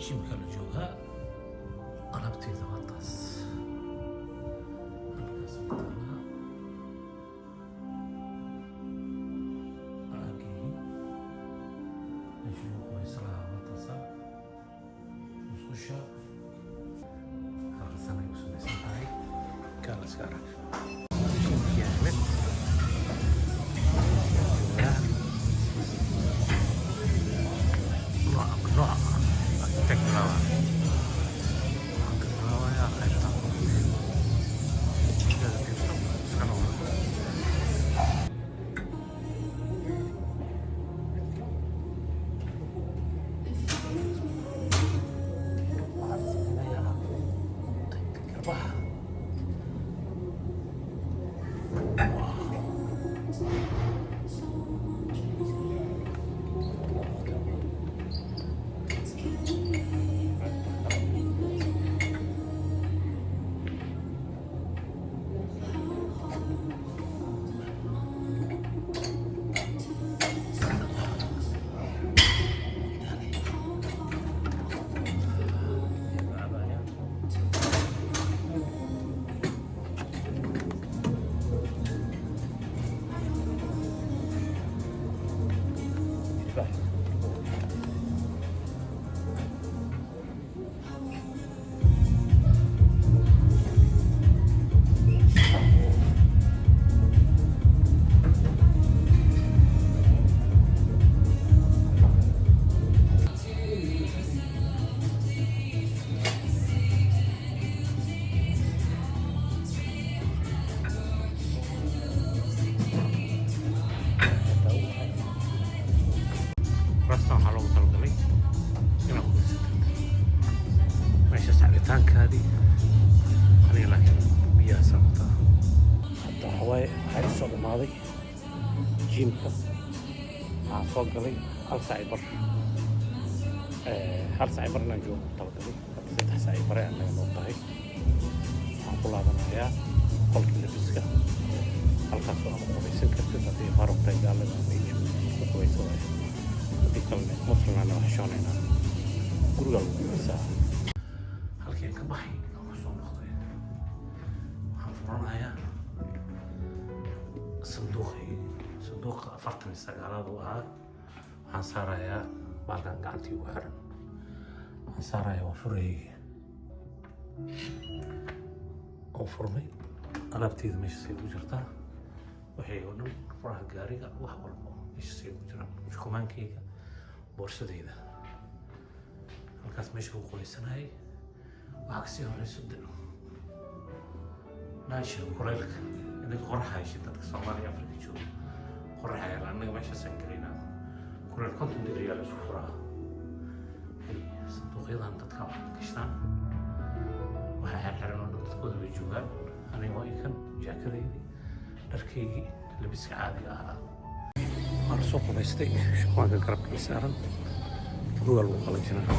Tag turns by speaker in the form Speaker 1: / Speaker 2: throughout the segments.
Speaker 1: jimka la joogaa alaabteyda waa taas halkaas mataalaa caagii meesha lagu qubaysanaa waa taasa musqusha halkaasana ay u samaysan tahay kaala iska arag jimkii ahmed نوع تكنولوجيا تكنولوجيا خيرها رستم حلو طلقلي هنا ماشي ساعتين كادي أنا لكن بيا سنتا حتى هواي هاي الصوت الماضي جيمكا عصوب قلي هل سايبر هل سايبر نجوم طلقلي حتى سايبر يعني نوطاي أقول هذا نهاية قلت لبسك هل كسر مقبيسين كتير في فاروق تيجال لنا بيجو مقبيسوي ديكلنا مصرنا أنا وحشوننا قرقة الوسا halkii ka baxay oo soo noqday waxaan furanayaa sanduuqa 49aad oo ah waxaan saarayaa baalkan gacantii ugu xiran waxaan saarayaa waa furayga oo furmay alaabteeda meesha say ku jirtaa waxay oo dhan furaha gaariga wax walba meesha say ku jiraan shukumaankayga boorsadeyda halkaas meesha lagu qubaysanayay waxaa kasii horeyso naasha kuleylka inaga qorxayshi dadka Soomaaliya Afrika jooga qorxaya anaga meeshaasaan gelaynaa kuleyl 50 digriyaa la isku furaa sanduuqyadan dadka wax gashtaan waxaa xirxiran oo dadkooda way joogaan aniga waa ikan jaakadeydii dharkaygii labiska caadiga ahaa waan soo qubaystay shukumaanka garabkii saaran guriga lagu qalajinaa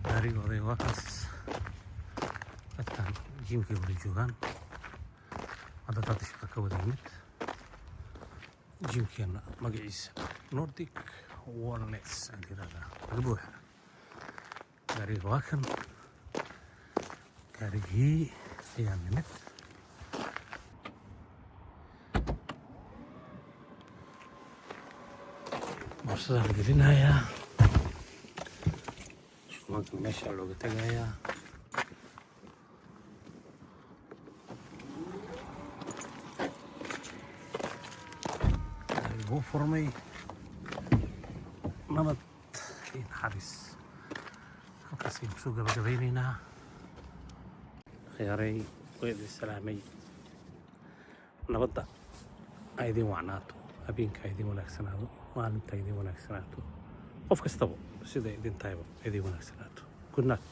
Speaker 1: gaarigooday waa kaas dadkan jiimkii wada joogaan hadda dad shaqo ka wada yimid jiimkeena magaciisa Nordic Wellness aan yiraahdaa laga buuxa gaariga waa kan gaarigii ayaa nimid borsada la gelinayaa shukumaanka meesha looga tagayaa wuu furmay nabad iyo naxariis halkaas ayaan kusoo gabagabeynaynaa khiyaaray weydii salaamay nabadda ay idin wacnaato habeenka ay idin wanaagsanaado maalinta ay idin wanaagsanaato qof kastaba sida idin tahayba idin wanaagsanaato good night